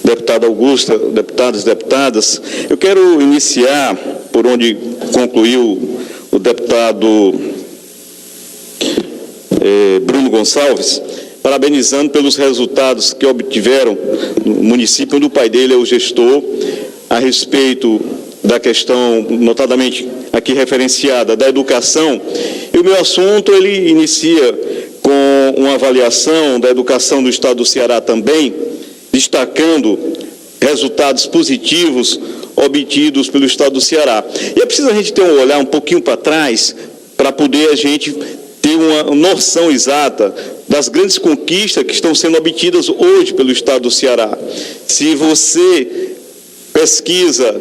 deputada Augusta, deputados e deputadas, eu quero iniciar por onde concluiu o deputado Bruno Gonçalves, parabenizando pelos resultados que obtiveram no município, onde o pai dele é o gestor, a respeito da questão, notadamente aqui referenciada, da educação. E o meu assunto, ele inicia com uma avaliação da educação do Estado do Ceará também, destacando resultados positivos obtidos pelo Estado do Ceará. E é preciso a gente ter um olhar um pouquinho para trás, para poder a gente ter uma noção exata das grandes conquistas que estão sendo obtidas hoje pelo Estado do Ceará. Se você pesquisa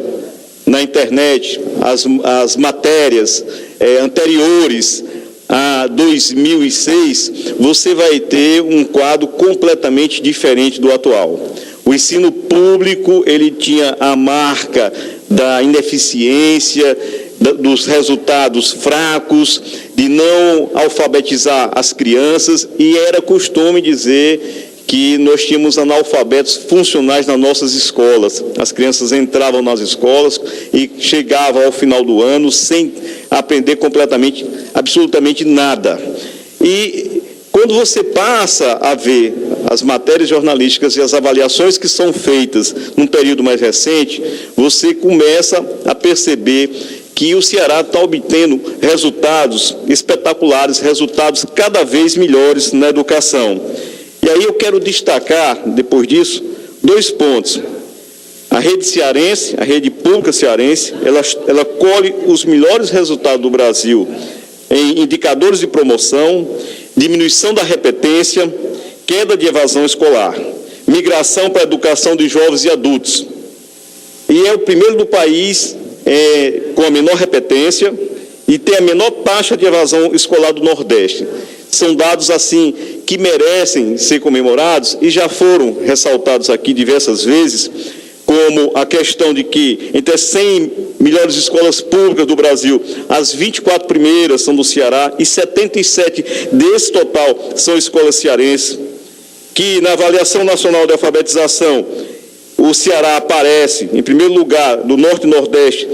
na internet as matérias anteriores a 2006, você vai ter um quadro completamente diferente do atual. O ensino público, ele tinha a marca da ineficiência, dos resultados fracos, de não alfabetizar as crianças, e era costume dizer que nós tínhamos analfabetos funcionais nas nossas escolas. As crianças entravam nas escolas e chegavam ao final do ano sem aprender completamente, absolutamente nada. E quando você passa a ver as matérias jornalísticas e as avaliações que são feitas num período mais recente, você começa a perceber que o Ceará está obtendo resultados espetaculares, resultados cada vez melhores na educação. E aí eu quero destacar, depois disso, 2 pontos. A rede cearense, a rede pública cearense, ela colhe os melhores resultados do Brasil em indicadores de promoção, diminuição da repetência, queda de evasão escolar, migração para a educação de jovens e adultos. E é o primeiro do país com a menor repetência e tem a menor taxa de evasão escolar do Nordeste. São dados, assim, que merecem ser comemorados e já foram ressaltados aqui diversas vezes, como a questão de que entre as 100 melhores escolas públicas do Brasil, as 24 primeiras são do Ceará e 77 desse total são escolas cearenses, que na avaliação nacional de alfabetização, o Ceará aparece em primeiro lugar do Norte e Nordeste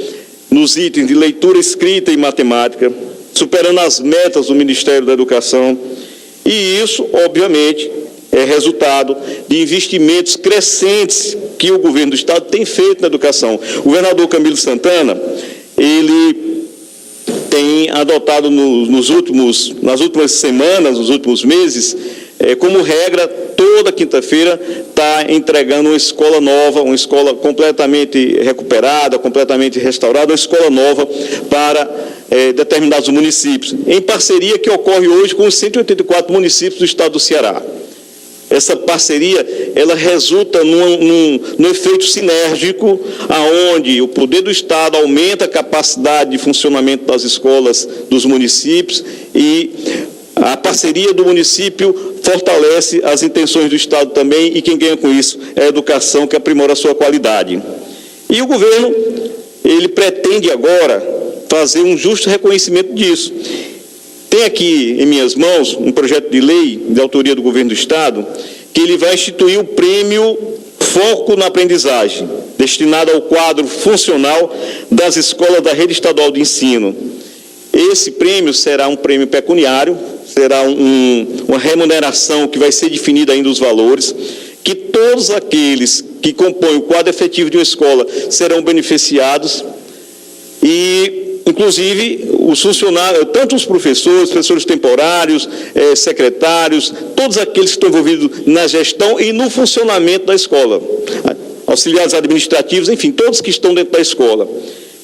nos itens de leitura, escrita e matemática, superando as metas do Ministério da Educação, e isso, obviamente, é resultado de investimentos crescentes que o governo do Estado tem feito na educação. O governador Camilo Santana, ele tem adotado nas últimas semanas, nos últimos meses, como regra, toda quinta-feira está entregando uma escola nova, uma escola completamente recuperada, completamente restaurada, uma escola nova para determinados municípios, em parceria que ocorre hoje com os 184 municípios do Estado do Ceará. Essa parceria, ela resulta num efeito sinérgico, aonde o poder do Estado aumenta a capacidade de funcionamento das escolas dos municípios e a parceria do município fortalece as intenções do Estado também, e quem ganha com isso é a educação, que aprimora a sua qualidade. E o governo, ele pretende agora fazer um justo reconhecimento disso. Tem aqui em minhas mãos um projeto de lei de autoria do governo do Estado, que ele vai instituir o prêmio Foco na Aprendizagem, destinado ao quadro funcional das escolas da rede estadual de ensino. Esse prêmio será um prêmio pecuniário, será uma remuneração que vai ser definida ainda os valores, que todos aqueles que compõem o quadro efetivo de uma escola serão beneficiados e, inclusive, os funcionários, tanto os professores temporários, secretários, todos aqueles que estão envolvidos na gestão e no funcionamento da escola, auxiliares administrativos, enfim, todos que estão dentro da escola.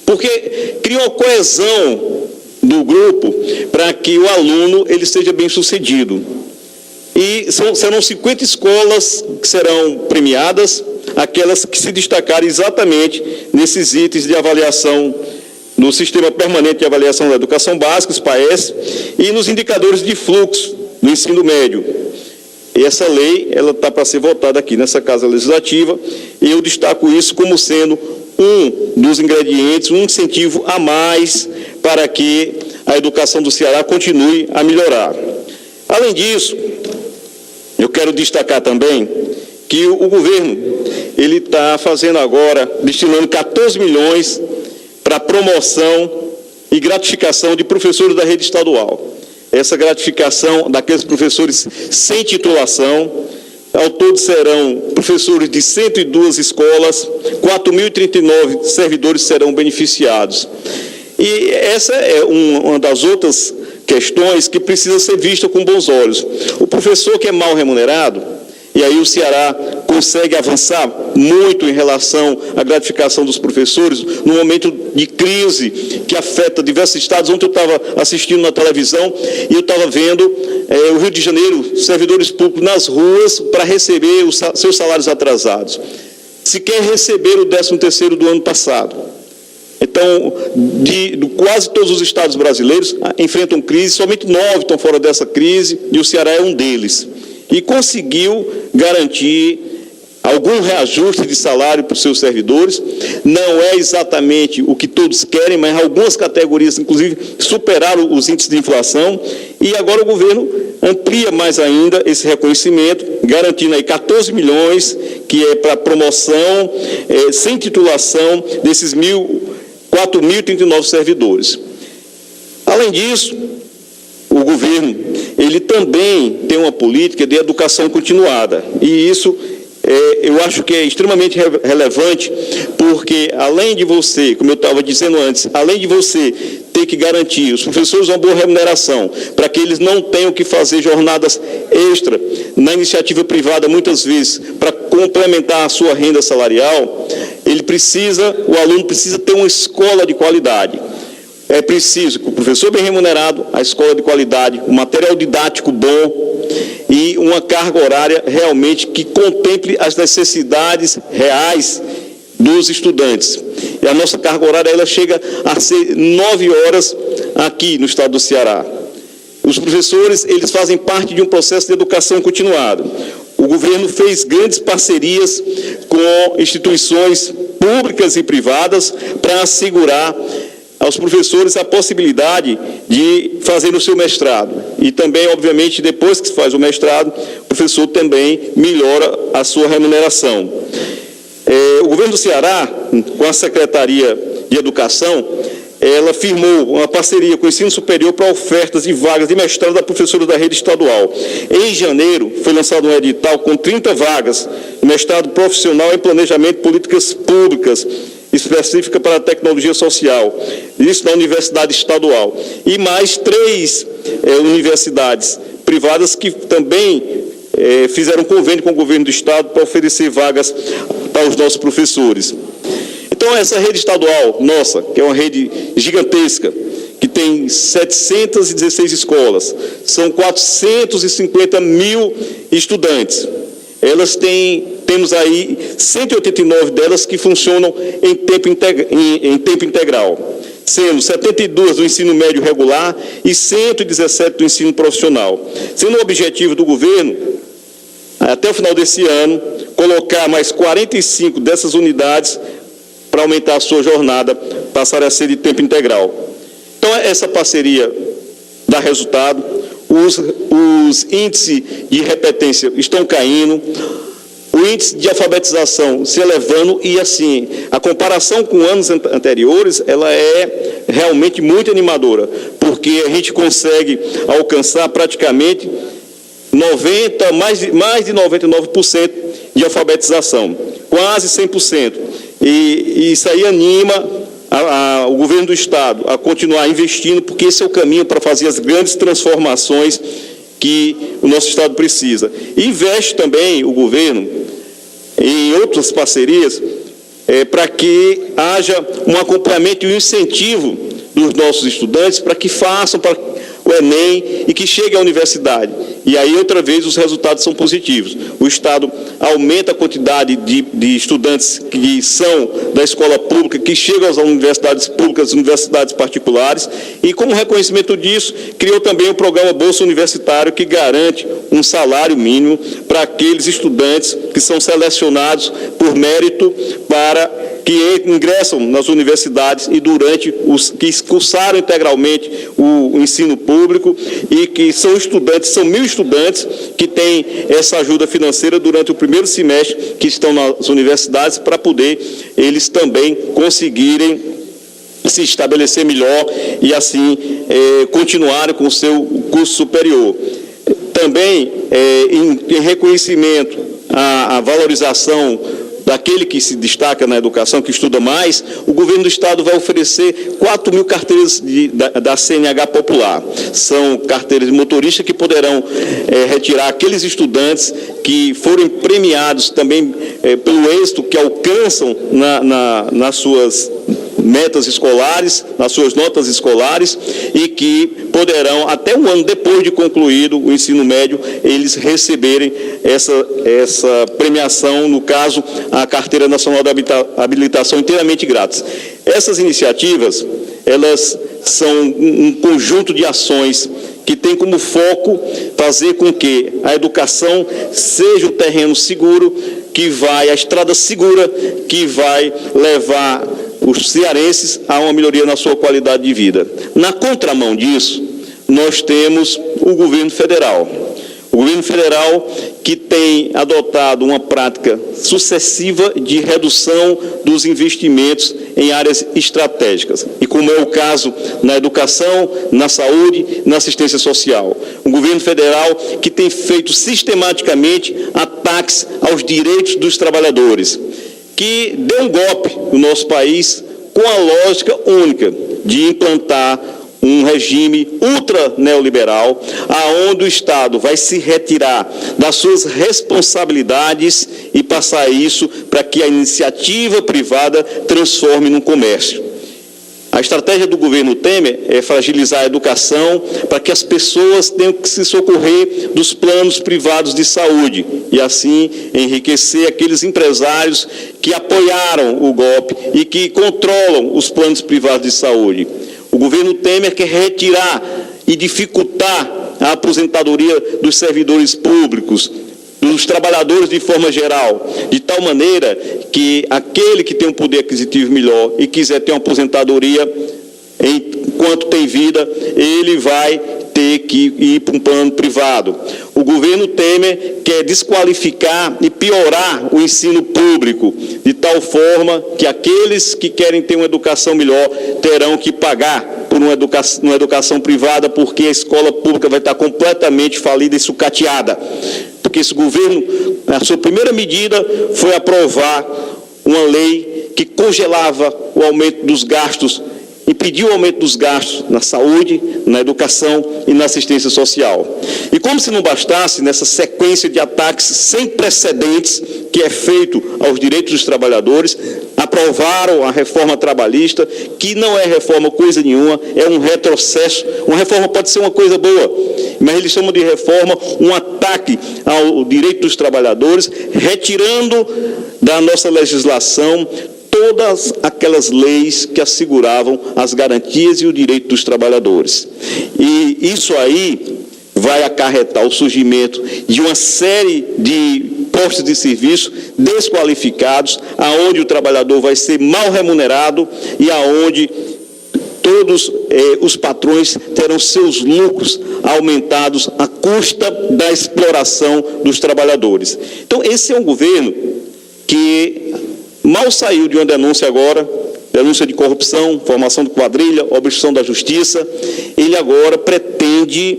Porque cria uma coesão do grupo para que o aluno ele seja bem sucedido. E serão 50 escolas que serão premiadas, aquelas que se destacarem exatamente nesses itens de avaliação no Sistema Permanente de Avaliação da Educação Básica, SPAES, e nos indicadores de fluxo do ensino médio. E essa lei, ela está para ser votada aqui nessa Casa Legislativa, e eu destaco isso como sendo um dos ingredientes, um incentivo a mais para que a educação do Ceará continue a melhorar. Além disso, eu quero destacar também que o governo, ele está fazendo agora, destinando 14 milhões para promoção e gratificação de professores da rede estadual. Essa gratificação daqueles professores sem titulação, ao todo serão professores de 102 escolas, 4.039 servidores serão beneficiados. E essa é uma das outras questões que precisa ser vista com bons olhos. O professor que é mal remunerado, e aí o Ceará consegue avançar muito em relação à gratificação dos professores, no momento de crise que afeta diversos estados. Ontem eu estava assistindo na televisão e eu estava vendo o Rio de Janeiro, servidores públicos nas ruas para receber os seus salários atrasados. Se quer receber o 13º do ano passado. Então, quase todos os estados brasileiros enfrentam crise, somente 9 estão fora dessa crise e o Ceará é um deles. E conseguiu garantir algum reajuste de salário para os seus servidores. Não é exatamente o que todos querem, mas algumas categorias, inclusive, superaram os índices de inflação. E agora o governo amplia mais ainda esse reconhecimento, garantindo aí 14 milhões, que é para promoção, sem titulação, desses 4.039 servidores. Além disso, o governo, ele também tem uma política de educação continuada, e isso eu acho que é extremamente relevante, porque além de você, como eu estava dizendo antes, além de você ter que garantir os professores uma boa remuneração, para que eles não tenham que fazer jornadas extra na iniciativa privada, muitas vezes, para complementar a sua renda salarial, o aluno precisa ter uma escola de qualidade. É preciso que o professor bem remunerado, a escola de qualidade, um material didático bom e uma carga horária realmente que contemple as necessidades reais dos estudantes. E a nossa carga horária ela chega a ser 9 horas aqui no estado do Ceará. Os professores eles fazem parte de um processo de educação continuada. O governo fez grandes parcerias com instituições públicas e privadas para assegurar aos professores a possibilidade de fazer o seu mestrado. E também, obviamente, depois que se faz o mestrado, o professor também melhora a sua remuneração. O governo do Ceará, com a Secretaria de Educação, ela firmou uma parceria com o ensino superior para ofertas de vagas de mestrado da professora da rede estadual. Em janeiro, foi lançado um edital com 30 vagas de mestrado profissional em planejamento de políticas públicas, específica para a tecnologia social, isso na Universidade Estadual. E mais 3 universidades privadas que também fizeram convênio com o governo do Estado para oferecer vagas para os nossos professores. Então, essa rede estadual nossa, que é uma rede gigantesca, que tem 716 escolas, são 450 mil estudantes. Temos aí 189 delas que funcionam em tempo integral, sendo 72 do ensino médio regular e 117 do ensino profissional. Sendo o objetivo do governo, até o final desse ano, colocar mais 45 dessas unidades para aumentar a sua jornada, passar a ser de tempo integral. Então, essa parceria dá resultado, os índices de repetência estão caindo, o índice de alfabetização se elevando e, assim, a comparação com anos anteriores, ela é realmente muito animadora, porque a gente consegue alcançar praticamente mais de 99% de alfabetização, quase 100%. E isso aí anima o governo do Estado a continuar investindo, porque esse é o caminho para fazer as grandes transformações que o nosso Estado precisa. E investe também o governo em outras parcerias para que haja um acompanhamento e um incentivo dos nossos estudantes para que façam o Enem e que cheguem à universidade. E aí, outra vez, os resultados são positivos. O Estado aumenta a quantidade de estudantes que são da escola pública, que chegam às universidades públicas, às universidades particulares, e, como reconhecimento disso, criou também o programa Bolsa Universitário, que garante um salário mínimo para aqueles estudantes que são selecionados por mérito para que ingressam nas universidades e durante os que cursaram integralmente o ensino público e que são estudantes, são 1.000 estudantes que têm essa ajuda financeira durante o primeiro semestre que estão nas universidades para poder eles também conseguirem se estabelecer melhor e assim continuarem com o seu curso superior. Também em reconhecimento à valorização daquele que se destaca na educação, que estuda mais, o governo do Estado vai oferecer 4.000 carteiras da CNH Popular. São carteiras de motorista que poderão retirar aqueles estudantes que forem premiados também pelo êxito que alcançam nas suas metas escolares, nas suas notas escolares, e que poderão, até um ano depois de concluído o ensino médio, eles receberem essa premiação, no caso, a Carteira Nacional de Habilitação inteiramente grátis. Essas iniciativas, elas são um conjunto de ações que tem como foco fazer com que a educação seja o terreno seguro, a estrada segura, que vai levar os cearenses a uma melhoria na sua qualidade de vida. Na contramão disso, nós temos o governo federal. O governo federal que tem adotado uma prática sucessiva de redução dos investimentos em áreas estratégicas, e como é o caso na educação, na saúde, na assistência social. O governo federal que tem feito sistematicamente ataques aos direitos dos trabalhadores, que deu um golpe no nosso país com a lógica única de implantar um regime ultra neoliberal, aonde o Estado vai se retirar das suas responsabilidades e passar isso para que a iniciativa privada transforme num comércio. A estratégia do governo Temer é fragilizar a educação para que as pessoas tenham que se socorrer dos planos privados de saúde e, assim, enriquecer aqueles empresários que apoiaram o golpe e que controlam os planos privados de saúde. O governo Temer quer retirar e dificultar a aposentadoria dos servidores públicos, dos trabalhadores de forma geral, de tal maneira que aquele que tem um poder aquisitivo melhor e quiser ter uma aposentadoria enquanto tem vida, ele vai ter que ir para um plano privado. O governo Temer quer desqualificar e piorar o ensino público, de tal forma que aqueles que querem ter uma educação melhor terão que pagar por uma educação privada, porque a escola pública vai estar completamente falida e sucateada. Porque esse governo, a sua primeira medida foi aprovar uma lei que congelava o aumento dos gastos, impediu o aumento dos gastos na saúde, na educação e na assistência social. E como se não bastasse, nessa sequência de ataques sem precedentes que é feito aos direitos dos trabalhadores, aprovaram a reforma trabalhista, que não é reforma coisa nenhuma, é um retrocesso. Uma reforma pode ser uma coisa boa, mas eles chamam de reforma um ataque ao direito dos trabalhadores, retirando da nossa legislação todas aquelas leis que asseguravam as garantias e o direito dos trabalhadores. E isso aí vai acarretar o surgimento de uma série de postos de serviço desqualificados, aonde o trabalhador vai ser mal remunerado e aonde todos os patrões terão seus lucros aumentados à custa da exploração dos trabalhadores. Então, esse é um governo que mal saiu de uma denúncia agora, denúncia de corrupção, formação de quadrilha, obstrução da justiça. Ele agora pretende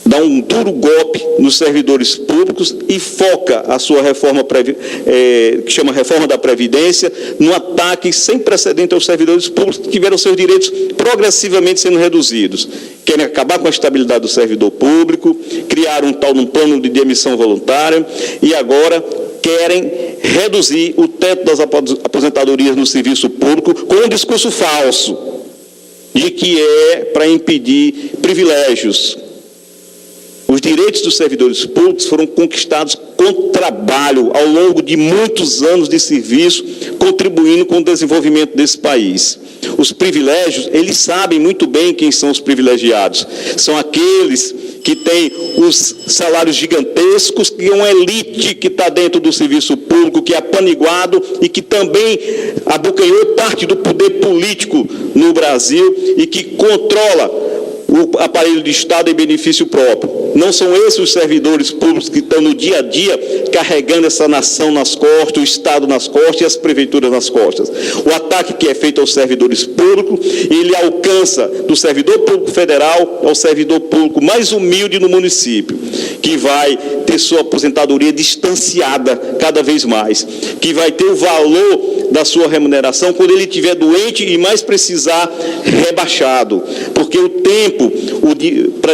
dar um duro golpe nos servidores públicos e foca a sua reforma, que chama Reforma da Previdência, num ataque sem precedente aos servidores públicos que tiveram seus direitos progressivamente sendo reduzidos. Querem acabar com a estabilidade do servidor público, criar um plano de demissão voluntária e agora querem reduzir o teto das aposentadorias no serviço público com um discurso falso de que é para impedir privilégios. Os direitos dos servidores públicos foram conquistados com trabalho ao longo de muitos anos de serviço, contribuindo com o desenvolvimento desse país. Os privilégios, eles sabem muito bem quem são os privilegiados. São aqueles que tem os salários gigantescos, que é uma elite que está dentro do serviço público, que é apaniguado e que também abocanhou parte do poder político no Brasil e que controla o aparelho de Estado em benefício próprio. Não são esses os servidores públicos que estão no dia a dia carregando essa nação nas costas, o Estado nas costas e as prefeituras nas costas. O ataque que é feito aos servidores públicos, ele alcança do servidor público federal ao servidor público mais humilde no município, que vai ter sua aposentadoria distanciada cada vez mais, que vai ter o valor da sua remuneração quando ele estiver doente e mais precisar rebaixado, porque o tempo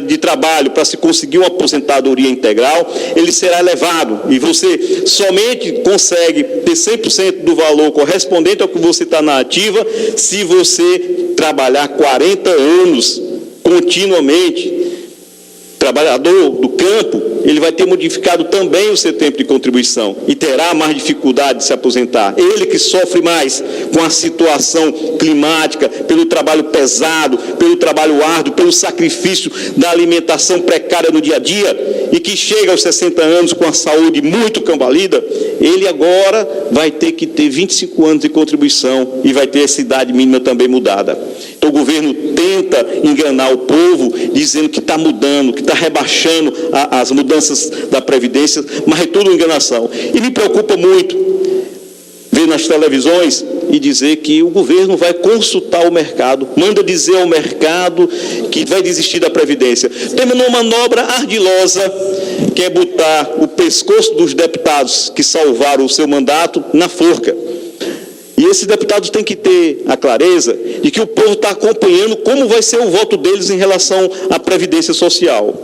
de trabalho para se conseguir uma aposentadoria integral, ele será elevado e você somente consegue ter 100% do valor correspondente ao que você está na ativa se você trabalhar 40 anos continuamente. Trabalhador do campo, ele vai ter modificado também o seu tempo de contribuição e terá mais dificuldade de se aposentar. Ele que sofre mais com a situação climática, pelo trabalho pesado, pelo trabalho árduo, pelo sacrifício da alimentação precária no dia a dia e que chega aos 60 anos com a saúde muito cambalida, ele agora vai ter que ter 25 anos de contribuição e vai ter essa idade mínima também mudada. Então o governo tenta enganar o povo dizendo que está mudando, que está rebaixando as mudanças da Previdência, mas é tudo enganação. E me preocupa muito ver nas televisões e dizer que o governo vai consultar o mercado, manda dizer ao mercado que vai desistir da Previdência. Temos uma manobra ardilosa, que é botar o pescoço dos deputados que salvaram o seu mandato na forca. E esses deputados têm que ter a clareza de que o povo está acompanhando como vai ser o voto deles em relação à Previdência Social.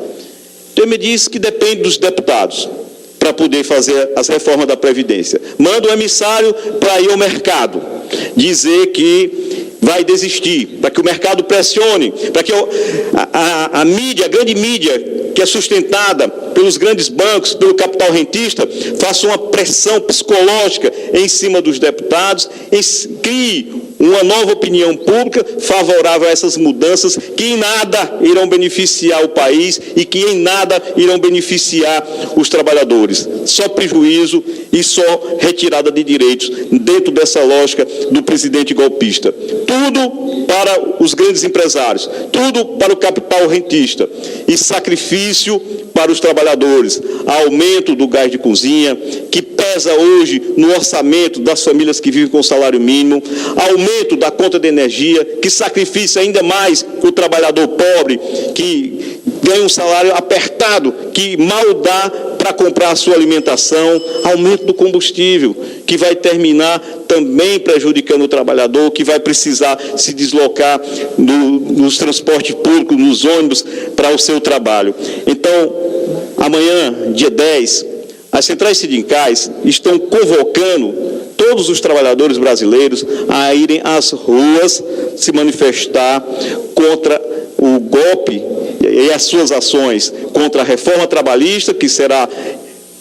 Temer diz que depende dos deputados para poder fazer as reformas da Previdência. Manda um emissário para ir ao mercado, dizer que vai desistir, para que o mercado pressione, para que a mídia, a grande mídia, que é sustentada pelos grandes bancos, pelo capital rentista, faça uma pressão psicológica em cima dos deputados, crie uma nova opinião pública favorável a essas mudanças que em nada irão beneficiar o país e que em nada irão beneficiar os trabalhadores. Só prejuízo e só retirada de direitos dentro dessa lógica do presidente golpista. Tudo para os grandes empresários, tudo para o capital rentista e sacrifício para os trabalhadores. Aumento do gás de cozinha, que pesa hoje no orçamento das famílias que vivem com salário mínimo, aumento da conta de energia, que sacrifica ainda mais o trabalhador pobre, que ganha um salário apertado, que mal dá para comprar a sua alimentação, aumento do combustível, que vai terminar também prejudicando o trabalhador, que vai precisar se deslocar nos transportes públicos, nos ônibus, para o seu trabalho. Então, amanhã, dia 10, as centrais sindicais estão convocando todos os trabalhadores brasileiros a irem às ruas se manifestar contra o golpe e as suas ações, contra a reforma trabalhista, que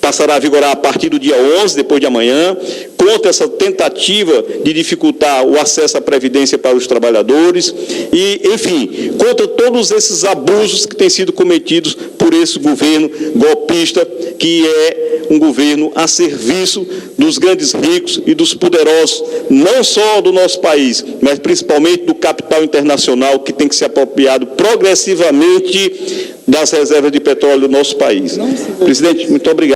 passará a vigorar a partir do dia 11, depois de amanhã, contra essa tentativa de dificultar o acesso à Previdência para os trabalhadores e, enfim, contra todos esses abusos que têm sido cometidos por esse governo golpista, que é um governo a serviço dos grandes ricos e dos poderosos, não só do nosso país, mas principalmente do capital internacional, que tem que ser apropriado progressivamente das reservas de petróleo do nosso país. Presidente, muito obrigado.